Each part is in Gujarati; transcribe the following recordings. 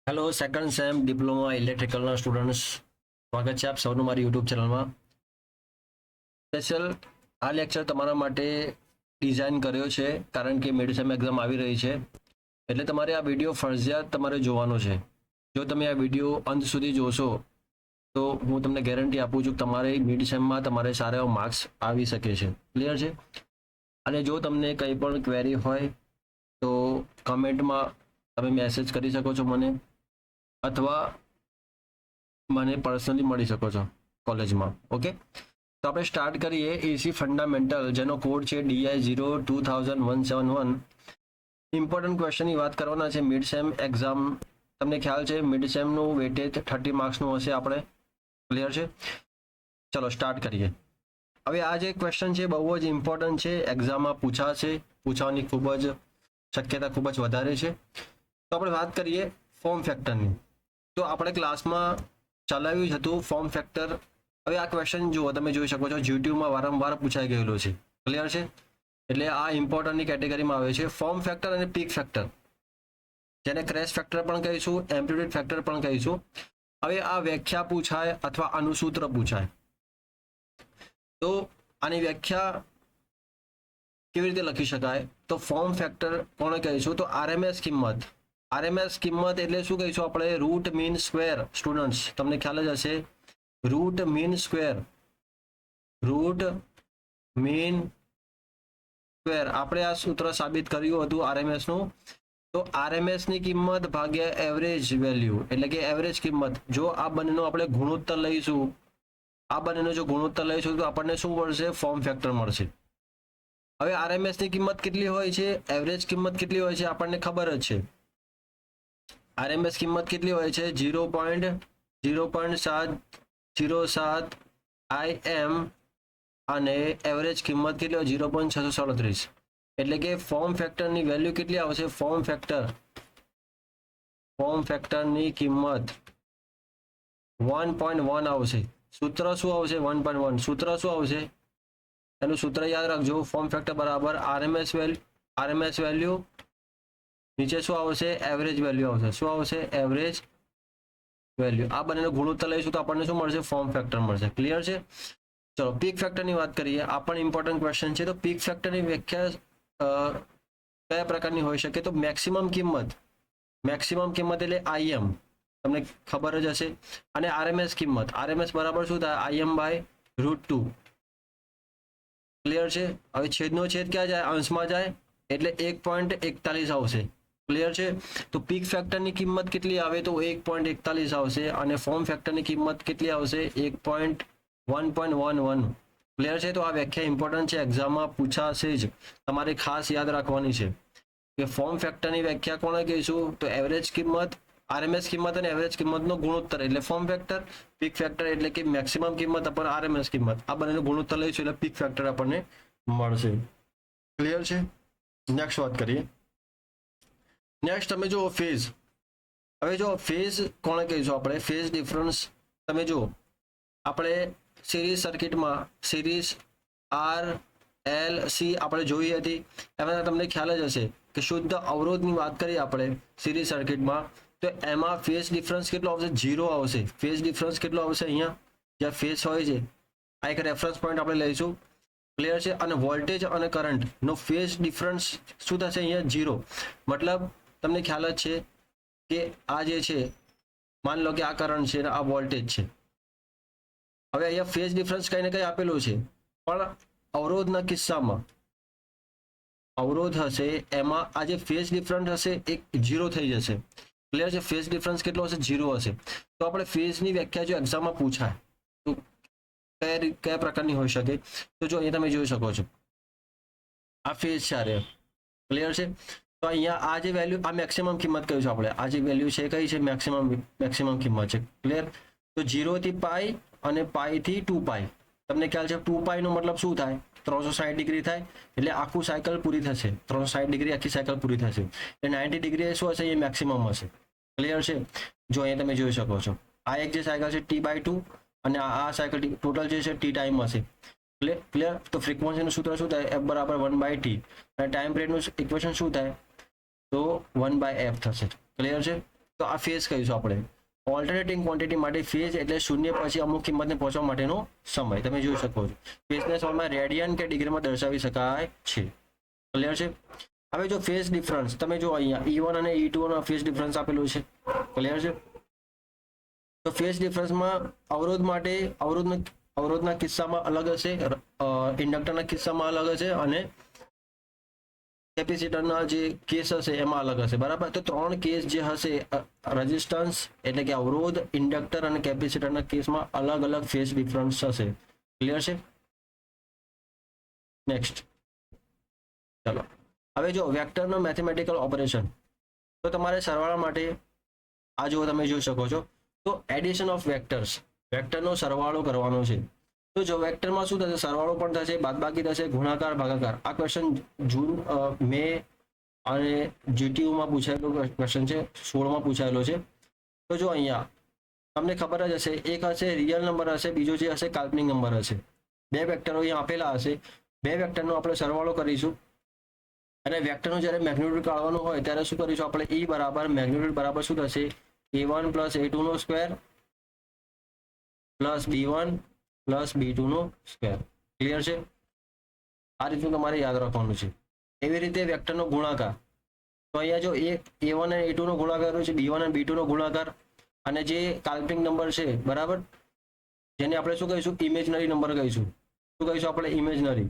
હેલો સેકન્ડ સેમ ડિપ્લોમા ઇલેક્ટ્રિકલના સ્ટુડન્ટ્સ, સ્વાગત છે આપ સૌનું મારી યુટ્યુબ ચેનલમાં. સ્પેશિયલ આ લેક્ચર તમારા માટે ડિઝાઇન કર્યો છે કારણ કે મિડ સેમ એક્ઝામ આવી રહી છે, એટલે તમારે આ વિડીયો ફરજિયાત તમારે જોવાનો છે. જો તમે આ વિડીયો અંત સુધી જોશો તો હું તમને ગેરંટી આપું છું કે તમારે મિડ સેમમાં તમારે સારા એવા માર્ક્સ આવી શકે છે. ક્લિયર છે? અને જો તમને કંઈ પણ ક્વેરી હોય તો કમેન્ટમાં તમે મેસેજ કરી શકો છો મને, અથવા મને પર્સનલી મળી શકો છો કોલેજમાં. ઓકે, તો આપણે સ્ટાર્ટ કરીએ. એસી ફંડામેન્ટલ, જેનો કોડ છે DI0-200171. ઇમ્પોર્ટન્ટ ક્વેશ્ચનની વાત કરવાના છે. મિડ સેમ એક્ઝામ, તમને ખ્યાલ છે મિડ સેમનું વેટેજ 30 માર્ક્સનું હશે આપણે. ક્લિયર છે? ચલો સ્ટાર્ટ કરીએ. હવે આ જે ક્વેશ્ચન છે બહુ જ ઇમ્પોર્ટન્ટ છે, એક્ઝામમાં પૂછવાની ખૂબ જ શક્યતા ખૂબ જ વધારે છે. તો આપણે વાત કરીએ ફોર્મ ફેક્ટરની. તો આપણે ક્લાસમાં ચલાવ્યું જ હતું ફોર્મ ફેક્ટર. હવે આ ક્વેશ્ચન જુઓ, તમે જોઈ શકો છો જીટીયુમાં વારંવાર પૂછાઈ ગયેલો છે. ક્લિયર છે? એટલે આ ઇમ્પોર્ટન્ટની કેટેગરીમાં આવે છે. ફોર્મ ફેક્ટર અને પીક ફેક્ટર, જેને ક્રેશ ફેક્ટર પણ કહીશું, એમ્પ્લિટ્યુડ ફેક્ટર પણ કહીશું. હવે આ વ્યાખ્યા પૂછાય અથવા આનું સૂત્ર પૂછાય તો આની વ્યાખ્યા કેવી રીતે લખી શકાય? તો ફોર્મ ફેક્ટર કોને કહીશું? તો આરએમએસ કિંમત. આરએમએસ કિંમત એટલે શું કહીશું આપણે? Root mean square. સ્ટુડન્ટ્સ, તમને ખ્યાલ જ હશે, root mean square. Root mean square આપણે આ સૂત્ર સાબિત કર્યું હતું આરએમએસ નું. તો આરએમએસ ની કિંમત ભાગ્યા એવરેજ વેલ્યુ, એટલે કે એવરેજ કિંમત. જો આ બંનેનો આપણે ગુણોત્તર લઈશું, આ બંનેનો જો ગુણોત્તર લઈશું તો આપણને શું મળશે? ફોર્મ ફેક્ટર મળશે. હવે આરએમએસ ની કિંમત કેટલી હોય છે, એવરેજ કિંમત કેટલી હોય છે, આપણને ખબર જ છે. આરએમએસ કિંમત કેટલી હોય છે? 0.0707 IM, અને એવરેજ કિંમત કેટલી હોય? 0.637. એટલે કે ફોર્મ ફેક્ટરની વેલ્યુ કેટલી આવશે? ફોર્મ ફેક્ટરની કિંમત 1.1 આવશે. સૂત્ર શું આવશે? 1.1. સૂત્ર શું આવશે? એનું સૂત્ર યાદ રાખજો. ફોર્મ ફેક્ટર બરાબર આરએમએસ વેલ્યુ નીચે શું આવશે? એવરેજ વેલ્યુ આવશે. શું આવશે? Average value. આ બંનેનો ગુણોત્તર લઈશું તો આપણને શું મળશે? ફોર્મ ફેક્ટર મળશે. ક્લિયર છે? ચલો પીક ફેક્ટરની વાત કરીએ. આ પણ ઇમ્પોર્ટન્ટ ક્વેશ્ચન છે. તો પીક ફેક્ટરની વ્યાખ્યા કયા પ્રકારની હોઈ શકે? તો મેક્સિમમ કિંમત એટલે IM, તમને ખબર જ હશે. અને આરએમએસ કિંમત, આરએમએસ બરાબર શું થાય? IM/√2. ક્લિયર છે? હવે છેદનો છેદ ક્યાં જાય? અંશમાં જાય, એટલે 1.41 આવશે. ક્લિયર છે? તો પીક ફેક્ટરની કિંમત કેટલી આવે? તો 1.41 આવશે. અને ફોર્મ ફેક્ટરની કિંમત કેટલી આવશે? 1.11. ક્લિયર છે? તો આ વ્યાખ્યા ઇમ્પોર્ટન્ટ છે, એક્ઝામમાં પૂછાશે જ, તમારે ખાસ યાદ રાખવાની છે કે ફોર્મ ફેક્ટરની વ્યાખ્યા કોને કહીશું? તો એવરેજ કિંમત, આરએમએસ કિંમત અને એવરેજ કિંમતનો ગુણોત્તર એટલે ફોર્મ ફેક્ટર. પીક ફેક્ટર એટલે કે મેક્સિમમ કિંમત अपन આરએમએસ કિંમત. આ બંનેનો ગુણોત્તર લઈશું એટલે પીક ફેક્ટર આપણને મળશે. ક્લિયર છે? નેક્સ્ટ વાત કરીએ. નેક્સ્ટ તમે જુઓ ફેઝ. હવે જો ફેઝ કોને કહીશું આપણે? Phase difference. તમે જુઓ આપણે સિરીઝ સર્કિટમાં સિરીઝ RLC આપણે જોઈ હતી. એમાં તમને ખ્યાલ જ હશે કે શુદ્ધ અવરોધની વાત કરીએ આપણે સિરીઝ સર્કિટમાં, તો એમાં ફેઝ ડિફરન્સ કેટલો આવશે? 0 આવશે. ફેઝ ડિફરન્સ કેટલો આવશે? અહીંયા જ્યાં ફેઝ હોય છે આ એક રેફરન્સ પોઈન્ટ આપણે લઈશું. ક્લિયર છે? અને વોલ્ટેજ અને કરંટ નો ફેઝ ડિફરન્સ શું થશે? અહીંયા 0. મતલબ તમને ખ્યાલ જ છે કે આ જે છે, માન લો કે આ કરંટ છે અને આ વોલ્ટેજ છે. હવે અહીંયા ફેઝ ડિફરન્સ કઈ ને કઈ આપેલું છે, પણ અવરોધના કિસ્સામાં અવરોધ હશે એમાં આ જે ફેઝ ડિફરન્સ હશે એક 0 થઈ જશે. ક્લિયર છે? ફેઝ ડિફરન્સ કેટલો હશે? 0 હશે. તો આપણે ફેઝની વ્યાખ્યા જો એક્ઝામમાં પૂછાય તો કયા પ્રકારની હોઈ શકે? તો જો અહીંયા તમે જોઈ શકો છો આ ફેઝ છે. ક્લિયર છે? તો અહીંયા આ જે વેલ્યુ, આ મેક્સિમમ કિંમત કહીશું આપણે. આ જે વેલ્યુ છે કઈ છે? મેક્સિમમ કિંમત છે. ક્લિયર? તો 0 થી પાઈ અને પાઈ થી 2π. તમને ખ્યાલ છે 2π નો મતલબ શું થાય? 360 ડિગ્રી થાય, એટલે આખું સાયકલ પૂરી થશે. 360 ડિગ્રી આખી સાયકલ પૂરી થશે. એટલે 90 ડિગ્રી શું હશે? એ મેક્સિમમ હશે. ક્લિયર છે? જો અહીંયા તમે જોઈ શકો છો આ એક જે સાયકલ છે T/2, અને આ સાયકલ ટોટલ જે છે T ટાઈમ હશે. ક્લિયર? તો ફ્રીક્વન્સીનું સૂત્ર શું થાય? F બરાબર 1/T. અને ટાઈમ પિરિયડનું ઇક્વેશન શું થાય? તો 1/f થશે. ક્લિયર છે? તો આ ફેઝ કહીશું આપણે. ઓલ્ટરનેટિંગ ક્વોન્ટિટી માટે ફેઝ એટલે શૂન્ય પછી અમુક કિંમતને પહોંચવા માટેનો સમય. તમે જોઈ શકો છો ફેઝને સમયમાં રેડિયન કે ડિગ્રીમાં દર્શાવી શકાય છે. ક્લિયર છે. હવે જો ફેઝ ડિફરન્સ તમે જો અહીંયા E1 અને E2 નો ફેઝ ડિફરન્સ આપેલું છે. ક્લિયર છે. તો ફેઝ ડિફરન્સમાં અવરોધ માટે અવરોધના કિસ્સામાં અલગ હશે, ઇન્ડક્ટરના કિસ્સામાં અલગ હશે અને કેપેસિટરના જે કેસ હશે એમાં અલગ હશે. બરાબર. તો 3 કેસ જે હશે રેઝિસ્ટન્સ એટલે કે અવરોધ, ઇન્ડક્ટર અને કેપેસિટરના કેસમાં અલગ અલગ ફેઝ ડિફરન્સ હશે. ક્લિયર છે. નેક્સ્ટ ચલો હવે જો વેક્ટરનો મેથેમેટિકલ ઓપરેશન. તો તમારે સરવાળા માટે આ જો તમે જોઈ શકો છો તો એડિશન ઓફ વેક્ટર્સ, વેક્ટરનો સરવાળો કરવાનો છે. તો જો વેક્ટરમાં શું થશે, સરવાળો પણ થશે, બાદબાકી થશે, ગુણાકાર, ભાગાકાર. આ ક્વેશ્ચન જૂન મે અને જીટીયુમાં પૂછાયેલો ક્વેશ્ચન છે, 16માં પૂછાયેલો છે. તો જો અહીંયા તમને ખબર જ હશે, એક હશે રિયલ નંબર હશે, બીજો જે હશે કાલ્પનિક નંબર હશે. 2 વેક્ટરો અહીંયા આપેલા હશે. 2 વેક્ટરનો આપણે સરવાળો કરીશું અને વેક્ટરનું જ્યારે મેગ્નિટ્યુડ કાઢવાનું હોય ત્યારે શું કરીશું આપણે, E બરાબર મેગ્નિટ્યુડ બરાબર શું થશે, A1 + A2 નો square plus B1 plus B2 નો સ્ક્વેર. ક્લિયર છે. આ રીતનું તમારે યાદ રાખવાનું છે. એવી રીતે વેક્ટરનો ગુણાકાર. તો અહીંયા જો A1 અને A2 નો ગુણાકાર છે, B1 અને B2 નો ગુણાકાર, અને જે કાલ્પનિક નંબર છે બરાબર, જેને આપણે શું કહીશું, ઇમેજનરી નંબર કહીશું. શું કહીશું આપણે, ઇમેજનરી.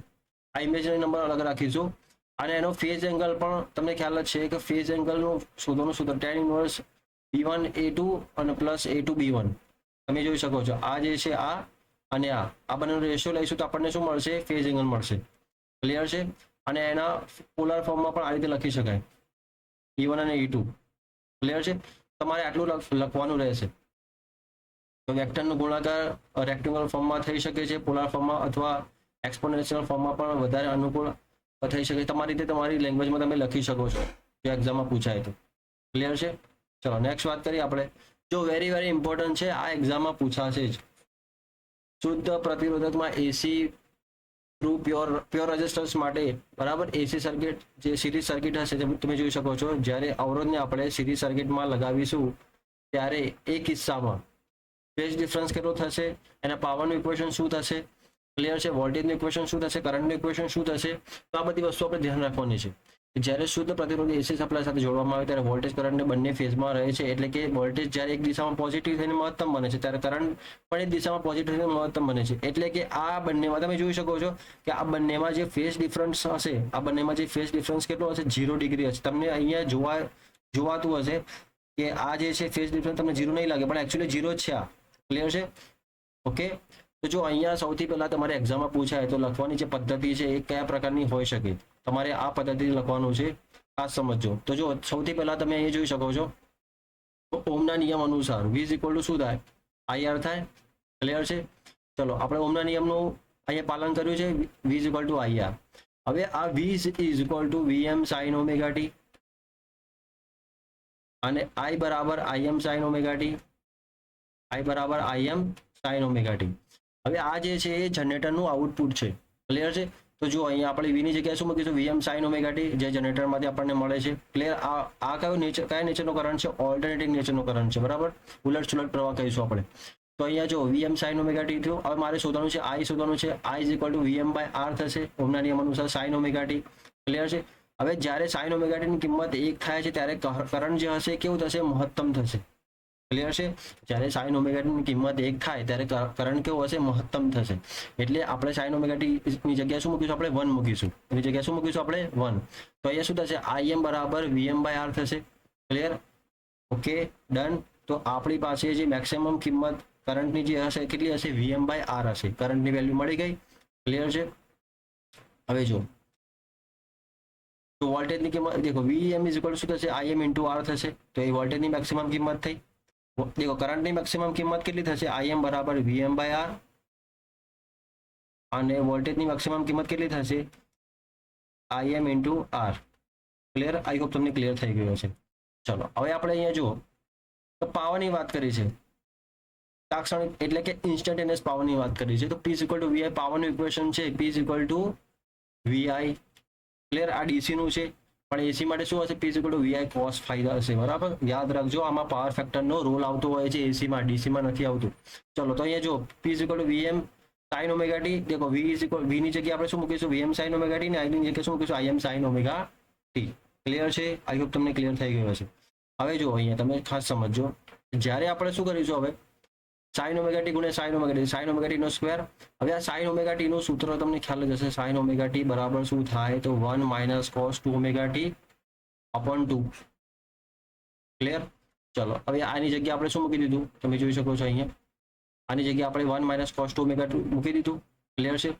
આ ઇમેજનરી નંબર અલગ રાખીશું. અને એનો ફેઝ એંગલ પણ તમને ખ્યાલ જ છે કે ફેઝ એંગલનું શોધવાનું સૂત્ર tan ઇન્વર્સ B1 A2 અને પ્લસ A2 B1. તમે જોઈ શકો છો આ જે છે આ અને આ બંનેનો રેશિયો લઈશું તો આપણને શું મળશે, ફેઝ એંગલ મળશે. ક્લિયર છે. અને એના પોલાર ફોર્મમાં પણ આ રીતે લખી શકાય, E1 અને E2. ક્લિયર છે. તમારે આટલું લખવાનું રહેશે. તો વેક્ટરનો ગુણાકાર રેક્ટેંગ્યુલર ફોર્મમાં થઈ શકે છે, પોલાર ફોર્મમાં અથવા એક્સપોનેન્શિયલ ફોર્મમાં પણ વધારે અનુકૂળ થઈ શકે. તમારી રીતે તમારી લેંગ્વેજમાં તમે લખી શકો છો જો એક્ઝામમાં પૂછાય તો. ક્લિયર છે. ચલો નેક્સ્ટ વાત કરીએ આપણે. જો વેરી ઇમ્પોર્ટન્ટ છે, આ એક્ઝામમાં પૂછાશે જ. શુદ્ધ પ્રતિરોધકમાં એસી થ્રુ પ્યોર રેઝિસ્ટન્સ માટે બરાબર એસી સર્કિટ જે સિરીઝ સર્કિટ હશે તમે જોઈ શકો છો, જ્યારે અવરોધને આપણે સિરીઝ સર્કિટમાં લગાવીશું ત્યારે એ કિસ્સામાં ફેઝ ડિફરન્સ કેટલો થશે, એના પાવરનું ઇક્વેશન શું થશે, ક્લિયર છે, વોલ્ટેજનું ઇક્વેશન શું થશે, કરંટનું ઇક્વેશન શું થશે. તો આ બધી વસ્તુ આપણે ધ્યાન રાખવાની છે. જ્યારે શુદ્ધ પ્રતિરોધ એસી સપ્લાય સાથે જોડવામાં આવે ત્યારે વોલ્ટેજ કરંટને બંને ફેઝમાં રહે છે. એટલે કે વોલ્ટેજ જ્યારે એક દિશામાં પોઝિટિવ થઈને મહત્તમ બને છે ત્યારે કરંટ પણ એક દિશામાં પોઝિટિવ થઈને મહત્તમ બને છે. એટલે કે આ બંનેમાં તમે જોઈ શકો છો કે આ બંનેમાં જે ફેઝ ડિફરન્સ હશે, આ બંનેમાં જે ફેઝ ડિફરન્સ કેટલો હશે, 0 ડિગ્રી હશે. તમને અહીંયા જોવાતું હશે કે આ જે છે ફેઝ ડિફરન્સ તમને 0 નહીં લાગે, પણ એકચ્યુઅલી 0 જ છે આ. ક્લિયર છે. ઓકે. તો જો અહીંયા સૌથી પહેલા તમારે એક્ઝામમાં પૂછાય તો લખવાની જે પદ્ધતિ છે એ કયા પ્રકારની હોઈ શકે, તમારે આ પદ્ધતિ લખવાનું છે, આ સમજો. તો જો સૌથી પહેલા તમે અહીંયા જોઈ શકો છો ઓમના નિયમ અનુસાર V = શું થાય, IR થાય. ક્લિયર છે. ચલો આપણે ઓમના નિયમનું અહીંયા પાલન કર્યું છે, V = IR. હવે આ V = Vm sin ωt અને I બરાબર Im sin ωt, I બરાબર Im sin ωt. હવે આ જે છે એ જનરેટરનું આઉટપુટ છે. ક્લિયર છે. તો જો અહીંયા આપણે V ની જગ્યાએ શું મૂકીશું, Vm sin ωt, જે જનરેટરમાંથી આપણને મળે છે. ક્લિયર. આ કયા નેચરનો કરંટ છે, ઓલ્ટરનેટિંગ નેચરનો કરંટ છે. બરાબર. ઉલટ સુલટ પ્રવાહ કહીશું આપણે. તો અહીંયા જો Vm sin ωt થયું. હવે મારે શોધવાનું છે I શોધવાનું છે. I = Vm/R થશે ઓમના નિયમ અનુસાર sin ωt. ક્લિયર છે. હવે જ્યારે sin ωt ની કિંમત 1 થાય છે ત્યારે કરંટ જે હશે કેવું થશે, મહત્તમ થશે. ક્લિયર છે. જ્યારે sin ωt ની કિંમત 1 થાય ત્યારે કરંટ કેવો હશે, મહત્તમ થશે. એટલે આપણે sin ωt ની જગ્યાએ શું મૂકીશું, આપણે 1 મૂકીશું. એની જગ્યાએ શું મૂકીશું આપણે, 1. તો અહીંયા શું થશે, Im બરાબર Vm/R થશે. ક્લિયર. Okay done. તો આપણી પાસે જે મેક્સિમમ કિંમત કરંટની જે હશે કેટલી હશે, Vm/R હશે. કરંટની વેલ્યુ મળી ગઈ. ક્લિયર છે. હવે જો તો વોલ્ટેજની કિંમત દેખો, Vm = શું થશે, Im × R થશે. તો એ વોલ્ટેજની મેક્સિમમ કિંમત થઈ. દેખો કરંટની મેક્સિમમ કિંમત કેટલી થશે, Im બરાબર Vm/R અને વોલ્ટેજની મેક્સિમમ કિંમત કેટલી થશે, Im × R. Clear. I hope તમને ક્લિયર થઈ ગયો છે. ચલો હવે આપણે અહીંયા જુઓ તો પાવરની વાત કરી છે, તાત્કાલિક એટલે કે ઇન્સ્ટન્ટેનિયસ પાવરની વાત કરી છે. તો P = VI પાવરનું ઇક્વેશન છે, P = VI. ક્લિયર. આ DC નું છે. પણ એસી માટે શું હશે? P is equal to VI cos phi હશે, બરાબર. યાદ રાખજો, આમાં પાવર ફેક્ટરનો રોલ આવતો હોય છે એસીમાં, ડીસીમાં નથી આવતું. ચલો તો અહીંયા જો P is equal to VM sign omega T. દેખો વી ઇઝ ઇક્વલ, વી ની જગ્યાએ આપણે શું મૂકીશું? વીએમ સાઇન ઓમેગા ટી, ને આઈ ની જગ્યાએ શું મૂકીશું? I M sine omega T. Clear છે? આઈ હોપ તમને ક્લિયર થઈ ગયું હશે. હવે જો અહીંયા તમે ખાસ સમજો, જ્યારે આપણે શું કરીશું હવે? સાઇન ઓમેગા ટી ગુણ્યા sine omega t, sine omega t નો સ્ક્વેર. હવે આ સાઇન ઓમેગા ટી નું સૂત્ર તમને ખ્યાલ જ હશે. સાઇન ઓમેગા ટી બરાબર શું થાય? તો 1 minus cos 2 omega T upon 2. Clear? ચલો હવે આની જગ્યાએ આપણે શું મૂકી દીધું? તમે જોઈ શકો છો અહીંયા. આની જગ્યાએ આપણે 1 માઇનસ કોસ 2 ઓમેગા 2 મૂકી દીધું. ક્લિયર છે?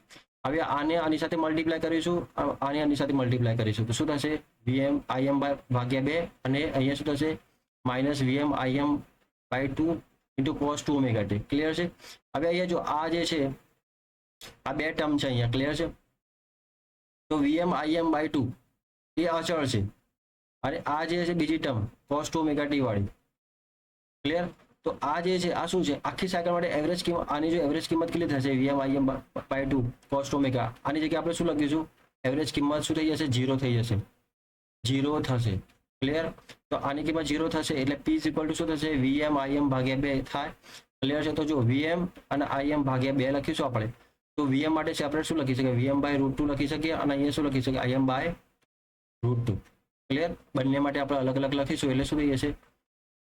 હવે આને આની સાથે મલ્ટીપ્લાય કરીશું, આને આની સાથે મલ્ટીપ્લાય કરીશું તો શું થશે? વીએમ આઈએમ ભાગ્યા 2, અને અહીંયા શું થશે? Minus VM IM by 2 into cos 2 omega T. Clear છે? હવે અહીંયા જો આ જે છે, આ બે ટર્મ છે અહીંયા. ક્લિયર છે? તો વીએમ આઈએમ બાય 2 એ અચળ છે, અને આ જે છે બીજી ટર્મ કોસ 2 ઓમેગા ટી વાળી. ક્લિયર? તો આ જે છે આ શું છે? આખી સાયકલ માટે એવરેજ કિંમત, આની જો એવરેજ કિંમત કેટલી થશે? VM IM by 2 cos 2 omega. આની જગ્યાએ આપણે શું લખીશું? એવરેજ કિંમત શું થઈ જશે? 0 થઈ જશે, 0 થશે. ક્લિયર? તો આની કિંમત 0 થશે એટલે P ઇઝ ઇક્વલ ટુ શું થશે? વીએમ આઈએમ ભાગ્યા 2 થાય. ક્લિયર છે? તો જો વીએમ અને આઈએમ ભાગ્યા 2 લખીશું આપણે, તો વીએમ માટે સેપરેટ શું લખી શકીએ? વીએમ બાય √2 લખી શકીએ, અને અહીંયા શું લખી શકીએ? IM by √2. ક્લિયર? બંને માટે આપણે અલગ અલગ લખીશું એટલે શું થઈ જશે?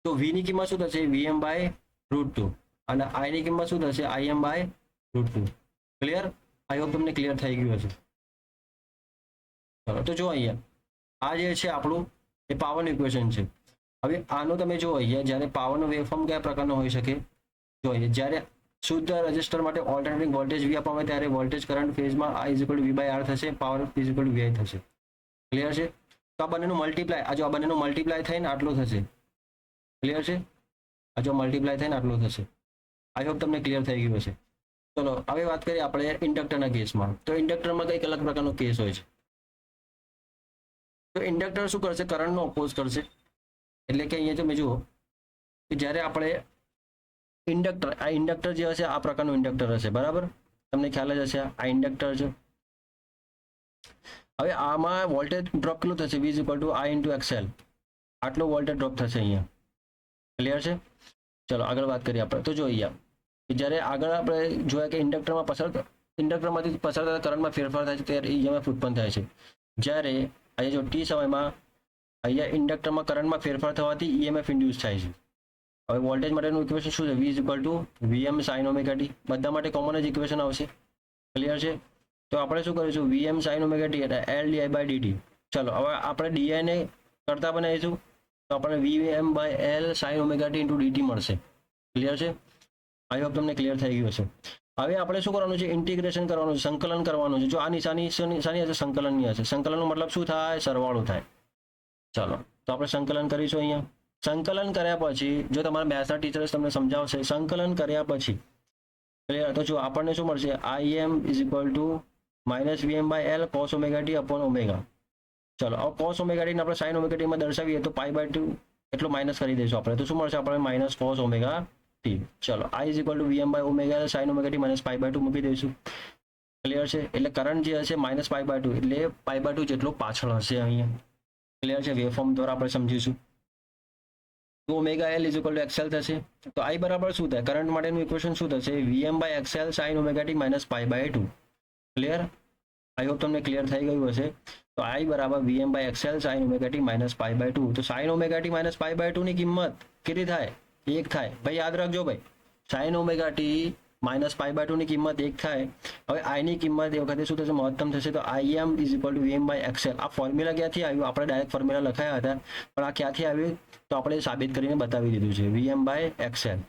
તો v ની કિંમત શું થશે? વીએમ બાય √2, અને i ની કિંમત શું થશે? IM by √2. Clear? I hope તમને ક્લિયર થઈ ગયું હશે. ચલો તો જો અહીંયા આ જે છે આપણું એ પાવરનું ઇક્વેશન છે. હવે આનું તમે જો અહીંયા, જ્યારે પાવરનો વેવફોર્મ કયા પ્રકારનો હોઈ શકે? જો અહીંયા જ્યારે શુદ્ધ રજિસ્ટર માટે ઓલ્ટરનેટિંગ વોલ્ટેજ v આપવામાં આવે ત્યારે વોલ્ટેજ કરંટ ફેઝમાં I is equal to v by r થશે, power P is equal to vi થશે. ક્લિયર છે? તો આ બંનેનું મલ્ટીપ્લાય, આ જો આ બંનેનું મલ્ટીપ્લાય થઈને આટલો થશે. ક્લિયર છે? આ જો મલ્ટીપ્લાય થઈને આટલો થશે. આઈ હોપ તમને ક્લિયર થઈ ગયું હશે. ચલો હવે વાત કરીએ આપણે ઇન્ડક્ટરના કેસમાં. તો ઇન્ડક્ટરમાં કંઈક અલગ પ્રકારનો કેસ હોય છે. તો ઇન્ડક્ટર શું કરશે? કરંટનો ઓપોઝ કરશે. એટલે કે અહીંયા તમે જુઓ કે જ્યારે આપણે ઇન્ડક્ટર, આ ઇન્ડક્ટર જે હશે આ પ્રકારનું ઇન્ડક્ટર હશે, બરાબર? તમને ખ્યાલ જ હશે આ ઇન્ડક્ટર છે. હવે આમાં વોલ્ટેજ ડ્રોપ કેટલું થશે? V is equal two I into XL. આટલો વોલ્ટેજ ડ્રોપ થશે અહીંયા. ક્લિયર છે? ચલો આગળ વાત કરીએ આપણે. તો જો અહીંયા જ્યારે આગળ આપણે જોયા કે ઇન્ડક્ટરમાંથી પસાર થતા કરંટમાં ફેરફાર થાય છે ત્યારે EMF ઉત્પન્ન થાય છે. જ્યારે અહીંયા જો t સમયમાં અહીંયા ઇન્ડક્ટરમાં કરંટમાં ફેરફાર થવાથી EMF ઇન્ડ્યુસ થાય છે. હવે વોલ્ટેજ માટેનું ઇક્વેશન શું છે? V is equal to VM sign omega T. બધા માટે કોમન જ ઇક્વેશન આવશે. ક્લિયર છે? તો આપણે શું કરીશું? વીએમ સાઇન ઓમેગા ટી એટલે L di બાય dt. ચલો હવે આપણે di ને કરતા બનાવીશું તો આપણે VM by L sine omega T into dt મળશે. ક્લિયર છે? આઈ હોપ તમને ક્લિયર થઈ ગયું હશે. હવે આપણે શું કરવાનું છે? ઇન્ટિગ્રેશન કરવાનું છે, સંકલન કરવાનું છે. જો આ નિશાની શાની હશે? સંકલનની હશે. સંકલનનો મતલબ શું થાય? સરવાળો થાય. ચાલો તો આપણે સંકલન કરીશું અહીંયા. સંકલન કર્યા પછી જો તમારા મેથ્સના ટીચર્સ તમને સમજાવશે, સંકલન કર્યા પછી ક્લિયર, તો જો આપણને શું મળશે? IM is equal to minus VM by L cos omega T upon omega. ચલો હવે કોસ ઓમેગા ટીને આપણે સાઇન ઓમેગા ટીમાં દર્શાવીએ તો પાઈ બાય 2 એટલું માઇનસ કરી દઈશું આપણે, તો શું મળશે આપણે? Minus cos omega t. ચલો I is equal to VM by omega L sine omega t minus pi by 2 મૂકી દઈશું. ક્લિયર છે? એટલે કરંટ જે હશે માઇનસ પાઈ બાય 2 એટલે પાઈ બાય 2 જેટલો પાછળ હશે અહીંયા. ક્લિયર છે? વેવફોર્મ દ્વારા આપણે સમજીશું. તો omega L is equal two XL થશે. તો I બરાબર શું થાય? કરંટ માટેનું ઇક્વેશન શું થશે? VM by XL sine omega t minus pi by 2. Clear? I hope તમને ક્લિયર થઈ ગયું હશે. તો I બરાબર VM by XL sine omega t minus pi by 2. તો sine omega t minus pi by 2 ની કિંમત કેટલી થાય? 1 થાય. ભાઈ યાદ રાખજો ભાઈ, sine omega t minus pi by 2 ની કિંમત 1 થાય. હવે I ની કિંમત એ વખતે શું થશે? મહત્તમ થશે. તો IM is equal to VM by XL. આ ફોર્મ્યુલા ક્યાંથી આવ્યું? આપણે ડાયરેક્ટ ફોર્મ્યુલા લખાયા હતા, પણ આ ક્યાંથી આવ્યું તો આપણે સાબિત કરીને બતાવી દીધું છે. VM by XL.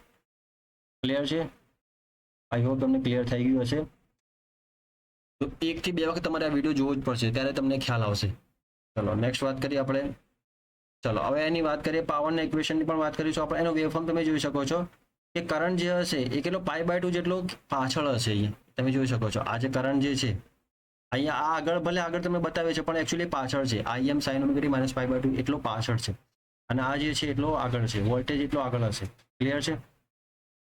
ક્લિયર છે? આઈ હોપ તમને ક્લિયર થઈ ગયું હશે. તો 1 થી 2 વખત તમારે આ વિડીયો જોવો જ પડશે, ત્યારે તમને ખ્યાલ આવશે. ચલો નેક્સ્ટ વાત કરીએ આપણે. ચલો હવે એની વાત કરીએ, પાવરના ઇક્વેશનની પણ વાત કરીશું આપણે. એનો વેવફોર્મ તમે જોઈ શકો છો કે કરંટ જે હશે એ કેટલો પાઈ બાય 2 જેટલો પાછળ હશે. અહીંયા તમે જોઈ શકો છો આ જે કરંટ જે છે અહીંયા આ આગળ, ભલે આગળ તમે બતાવે છે પણ એકચ્યુઅલી પાછળ છે. IM sine omega t minus pi by 2 એટલો પાછળ છે, અને આ જે છે એટલો આગળ છે. વોલ્ટેજ એટલો આગળ હશે. ક્લિયર છે?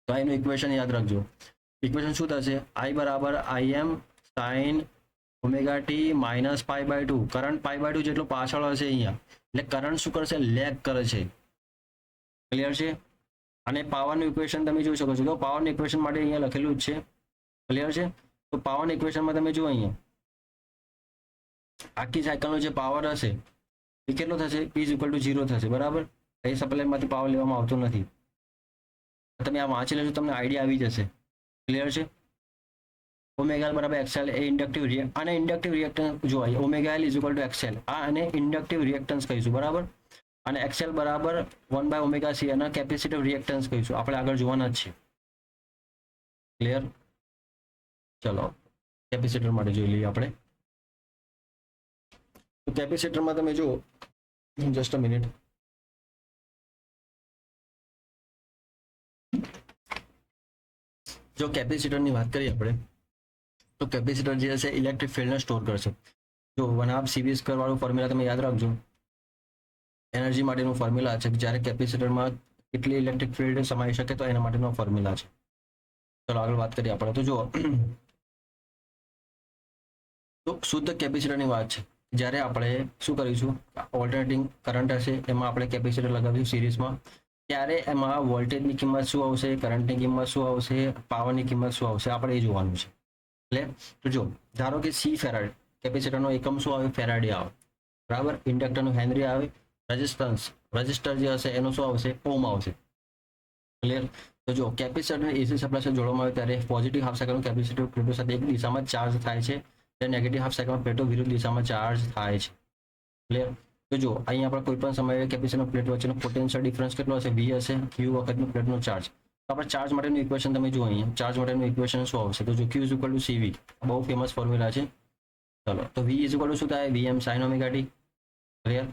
તો એનું ઇક્વેશન યાદ રાખજો. ઇક્વેશન શું થશે? I બરાબર IM sine omega t minus pi by two. Current pi by two જેટલો પાછળ હશે અહીંયા, એટલે કરંટ શું કરશે? લેગ કરે છે. ક્લિયર છે? અને પાવરનું ઇક્વેશન તમે જોઈ શકો છો. તો પાવરની ઇક્વેશન માટે અહીંયા લખેલું જ છે. ક્લિયર છે? તો પાવરની ઇક્વેશનમાં તમે જુઓ અહીંયા આખી સાયકલનો જે પાવર હશે એ કેટલો થશે? P = 0 થશે. બરાબર? એ સપ્લાયમાંથી પાવર લેવામાં આવતો નથી. તમે આ વાંચી લેજો, તમને આઈડિયા આવી જશે. ક્લિયર છે? ઓમેગા બરાબર એક્સએલ એ ઇન્ડક્ટિવ અને ઇન્ડક્ટિવ રિએક્ટન્સ જો ઓમેગા એલ = એક્સએલ. આ અને ઇન્ડક્ટિવ રિએક્ટન્સ કહીશું. બરાબર? અને એક્સએલ બરાબર 1/ωc અને કેપેસિટિવ રિએક્ટન્સ કહીશું. આપણે આગળ જોવાના જ છે. ક્લિયર? ચલો કેપેસિટર માટે જોઈ લઈએ આપણે. તો કેપેસિટરમાં તમે જુઓ, જસ્ટ અ મિનિટ. જો કેપેસિટરની વાત કરીએ આપણે, તો કેપેસિટર જે હશે ઇલેક્ટ્રિક ફિલ્ડને સ્ટોર કરશે. જો 1/2 વાળું ફોર્મ્યુલા તમે યાદ રાખજો. એનર્જી માટેનું ફોર્મ્યુલા છે કે જ્યારે કેપેસિટરમાં કેટલી ઇલેક્ટ્રિક ફિલ્ડ સમાઈ શકે, તો એના માટેનો ફોર્મ્યુલા છે. ચલો આગળ વાત કરીએ આપણે. તો જુઓ, તો શુદ્ધ કેપેસિટરની વાત છે. જ્યારે આપણે શું કરીશું, ઓલ્ટરનેટિંગ કરંટ હશે એમાં આપણે કેપેસિટર લગાવીશું સિરીઝમાં, ત્યારે એમાં વોલ્ટેજની કિંમત શું આવશે, કરંટની કિંમત શું આવશે, પાવરની કિંમત શું આવશે, આપણે એ જોવાનું છે. એટલે તો જો ધારો કે સી ફેરાડ, કેપેસિટરનો એકમ શું આવે? ફેરાડે આવે. બરાબર? ઇન્ડક્ટરનું હેનરી આવે. રજિસ્ટર જે હશે એનું શું આવશે? ઓમ આવશે. ક્લિયર? તો જો કેપેસિટર એસી સપ્લાય સાથે જોડવામાં આવે ત્યારે પોઝિટિવ હાફ સાયકલનું કેપેસિટર પ્લેટો સાથે એક દિશામાં ચાર્જ થાય છે, ત્યારે નેગેટિવ હાફ સાયકલમાં પ્લેટો વિરુદ્ધ દિશામાં ચાર્જ થાય છે. ક્લિયર? તો જો અહીંયા આપણે કોઈ પણ સમયે કેપેસિટર પ્લેટ વચ્ચેનો પોટેન્શિયલ ડિફરન્સ કેટલો હશે? V હશે. Q વખતનો પ્લેટનો ચાર્જ. તો આપણે ચાર્જ માટેનું ઇક્વેશન તમે જુઓ અહીંયા, ચાર્જ માટેનું ઇક્વેશન શું આવશે? તો જો Q = CV, બહુ ફેમસ ફોર્મ્યુલા છે. ચલો, તો V = શું થાય? Vm sin ωt. ક્લિયર?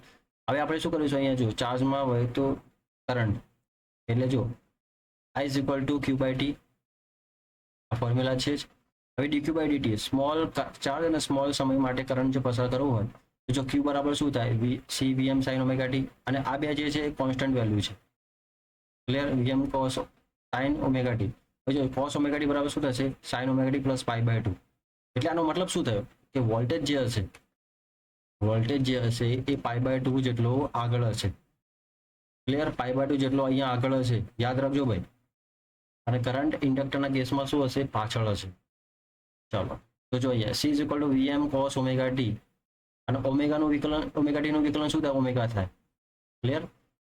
હવે આપણે શું કરીશું અહીંયા, જો ચાર્જમાં વહેતો કરંટ એટલે જો I = Q/T, આ ફોર્મ્યુલા છે જ. હવે dQ/dt સ્મોલ ચાર્જ અને સ્મોલ સમય માટે કરંટ જે પસાર કરવો હોય, તો જો Q બરાબર શું થાય? CVm sin ωt. અને આ બે જે છે એ કોન્સ્ટન્ટ વેલ્યુ છે. Clear? Vm cos sin ωt. જો cos ωt બરાબર શું થશે? sin ωt + π/2. એટલે આનો મતલબ શું થયો કે વોલ્ટેજ જે હશે એ π/2 જેટલો આગળ હશે. ક્લિયર? π/2 જેટલો અહીંયા આગળ હશે, યાદ રાખજો ભાઈ. અને કરંટ ઇન્ડક્ટરના કેસમાં શું હશે? પાછળ હશે. ચાલો, તો જોઈએ C = Vm cos ωt અને ઓમેગાનું વિકલન, ωt નું વિકલન શું થાય? ઓમેગા થાય. ક્લિયર?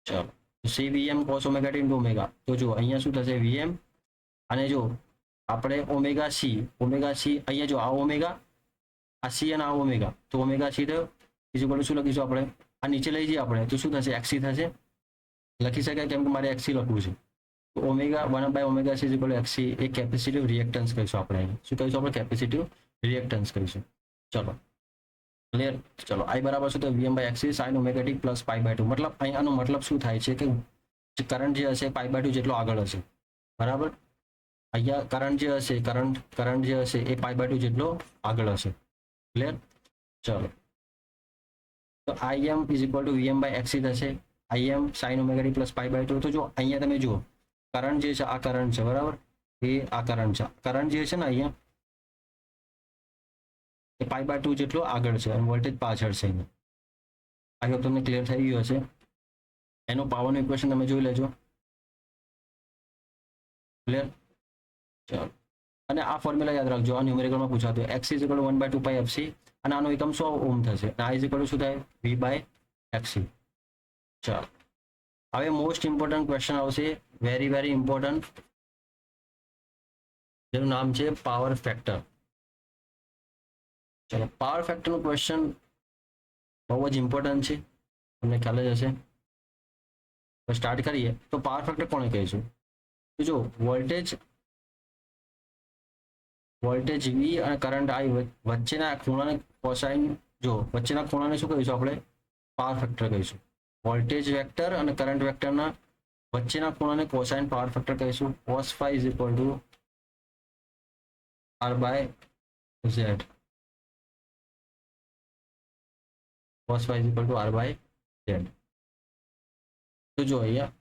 ચાલો, C Vm cos ωt × omega. તો જો અહીંયા શું થશે? Vm, અને જો આપણે ઓમેગા સી અહીંયા જો આ ઓમેગા, આ સી અને આ ઓમેગા, તો ઓમેગા સી થયો. શું લખીશું આપણે? આ નીચે લઈ જઈએ આપણે તો શું થશે? XC થશે. લખી શકાય કેમ કે મારે XC લખવું છે. તો ઓમેગા 1/ωc = XC એ કેપેસિટિવ રિએક્ટન્સ કહીશું આપણે. શું કહીશું આપણે? કેપેસિટિવ રિએક્ટન્સ કહીશું. ચલો ક્લિયર? ચલો I બરાબર શું? તો Vm/XC sin ωt + π/2. મતલબ અહીંયાનો મતલબ શું થાય છે કે કરંટ જે હશે π/2 જેટલો આગળ હશે. બરાબર? અહીંયા કરંટ જે હશે એ π/2 જેટલો આગળ હશે. ક્લિયર? ચલો, તો Im = Vm/XC થશે. Im sin ωt + π/2. તો જો અહીંયા તમે જુઓ, કરંટ જે છે આ કરંટ છે. બરાબર? એ આ કરંટ છે. કરંટ જે છે ને અહીંયા એ π/2 જેટલો આગળ છે અને વોલ્ટેજ પાછળ છે. આ હોપ તમને ક્લિયર થઈ ગયું હશે. એનો પાવરનું ઇક્વેશન તમે જોઈ લેજો. ક્લિયર? ચાલો, અને આ ફોર્મ્યુલા યાદ રાખજો, આ ન્યુમેરિકલમાં પૂછાતું. X = 1/2πfc અને આનો એકમ 100 ઓહ્મ થશે. I = શું થાય? V/XC. ચાલો, હવે મોસ્ટ ઇમ્પોર્ટન્ટ ક્વેશ્ચન આવશે, વેરી ઇમ્પોર્ટન્ટ, જેનું નામ છે પાવર ફેક્ટર. ચલો, પાવર ફેક્ટરનું ક્વેશ્ચન બહુ જ ઇમ્પોર્ટન્ટ છે, તમને ખ્યાલ જ હશે. સ્ટાર્ટ કરીએ. તો પાવર ફેક્ટર કોને કહીશું? તો જો વોલ્ટેજ V અને કરંટ I વચ્ચેના ખૂણાને કોસાઇન, જો વચ્ચેના ખૂણાને શું કહીશું આપણે? પાવર ફેક્ટર કહીશું. વોલ્ટેજ વેક્ટર અને કરંટ વેક્ટરના વચ્ચેના ખૂણાને કોસાઇન પાવર ફેક્ટર કહીશું. cos phi = R/Z. cos phi = R/Z. તો જો અહીંયા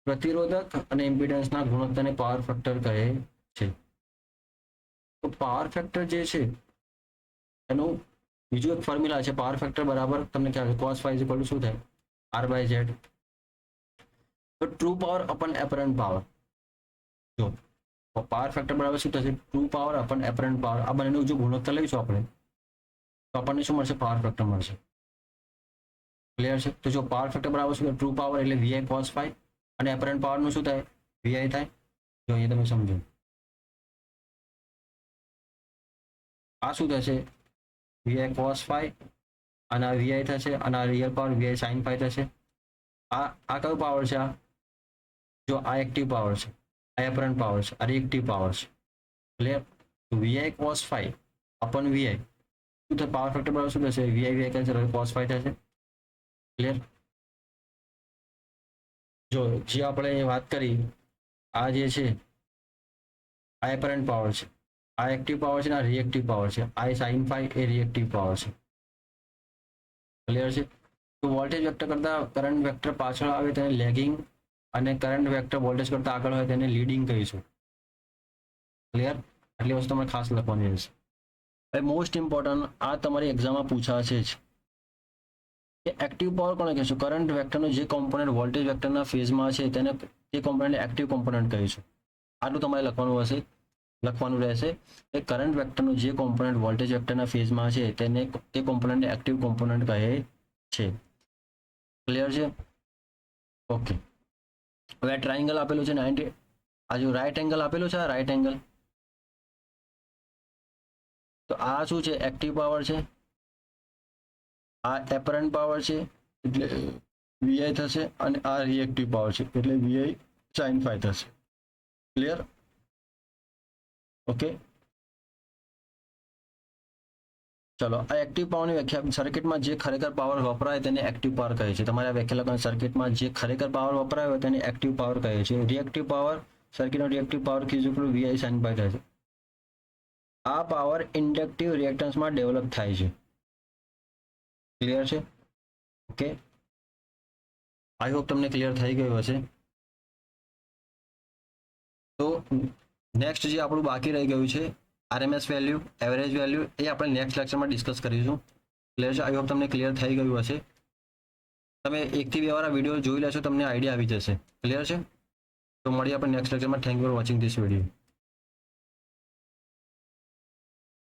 પ્રતિરોધક અને ઇમ્પિડન્સના ગુણોત્તરને પાવર ફેક્ટર કહે છે. તો પાવર ફેક્ટર જે છે એનું બીજું એક ફોર્મ્યુલા છે પાવર ફેક્ટર બરાબર તમને ખ્યાલ છે cos phi ઇક્વલ ટુ શું થાય R/Z. તો ટ્રુ પાવર અપન એપરન્ટ પાવર, જો પાવર ફેક્ટર બરાબર શું થશે ટ્રુ પાવર અપન એપરન્ટ પાવર, આ બંનેનું જો ગુણોત્તર લઈશું આપણે તો આપણને શું મળશે પાવર ફેક્ટર મળશે. ક્લિયર છે? તો જો પાવર ફેક્ટર બરાબર શું ટ્રુ પાવર એટલે VI cos phi અને એપરન્ટ પાવરનું શું થાય VI થાય. જો અહીંયા તમે સમજો આ શું થશે VI cos phi અને આ VI થશે અને આ real power VI sin phi થશે. આ કયો પાવર છે? આ જો આ એક્ટિવ પાવર છે, આ એપરન્ટ પાવર છે, આ રિએક્ટિવ પાવર છે. ક્લિયર? તો VI cos phi અપન VI શું થાય પાવર ફેક્ટર બરાબર શું થશે VI કેન્સલ cos phi થશે. ક્લિયર? જો જે આપણે વાત કરી આ જે છે આ એપરન્ટ પાવર છે, આ એક્ટિવ પાવર છે ને આ રિએક્ટિવ પાવર છે, આ sin phi એ રિએક્ટિવ પાવર છે. ક્લિયર છે? તો વોલ્ટેજ વેક્ટર કરતા કરંટ વેક્ટર પાછળ આવે તેને લેગિંગ અને કરંટ વેક્ટર વોલ્ટેજ કરતા આગળ હોય તેને લીડિંગ કહીશું. ક્લિયર? આટલી વસ્તુ તમારે ખાસ લખવાની રહેશે. હવે મોસ્ટ ઇમ્પોર્ટન્ટ આ તમારી એક્ઝામમાં પૂછાશે જ કે એક્ટિવ પાવર કોને કહીશું? કરંટ વેક્ટરનો જે કોમ્પોનન્ટ વોલ્ટેજ વેક્ટરના ફેઝમાં છે તેને તે કોમ્પોનન્ટ એક્ટિવ કોમ્પોનન્ટ કહીશું. આટલું તમારે લખવાનું રહેશે કે કરંટ વેક્ટરનો જે કોમ્પોનન્ટ વોલ્ટેજ વેક્ટરના ફેઝમાં છે તેને તે કોમ્પોનન્ટને એક્ટિવ કોમ્પોનન્ટ કહે છે. ક્લિયર છે? ઓકે. હવે ટ્રાયંગલ આપેલું છે 90, આ જો રાઈટ એંગલ આપેલું છે, રાઈટ એંગલ, તો આ શું છે એક્ટિવ પાવર છે, આ એપરન્ટ પાવર છે એટલે VI થશે અને આ રિએક્ટિવ પાવર છે એટલે VI sin phi થશે. ક્લિયર? ઓકે. ચલો આ એક્ટિવ પાવરની વ્યાખ્યા સર્કિટમાં જે ખરેખર પાવર વપરાય તેને એક્ટિવ પાવર કહે છે. તમારે આ વ્યાખ્યા લખવાની સર્કિટમાં જે ખરેખર પાવર વપરાય હોય તેને એક્ટિવ પાવર કહે છે. રિએક્ટિવ પાવર સર્કિટનો reactive power VI sin phi થાય છે. આ પાવર ઇન્ડક્ટિવ રિએક્ટન્સમાં ડેવલપ થાય છે. ક્લિયર છે? ઓકે. આઈ હોપ તમને ક્લિયર થઈ ગયું હશે. તો નેક્સ્ટ જે આપણું બાકી રહી ગયું છે RMS વેલ્યુ, એવરેજ વેલ્યુ, એ આપણે નેક્સ્ટ લેક્ચરમાં ડિસ્કસ કરીશું. ક્લિયર છે? આઈ હોપ તમને ક્લિયર થઈ ગયું હશે. તમે 1 થી 2 વાર આ વિડીયો જોઈ લેશો તમને આઈડિયા આવી જશે. ક્લિયર છે? તો મળીએ આપણે નેક્સ્ટ લેક્ચરમાં. Thank you for watching this video.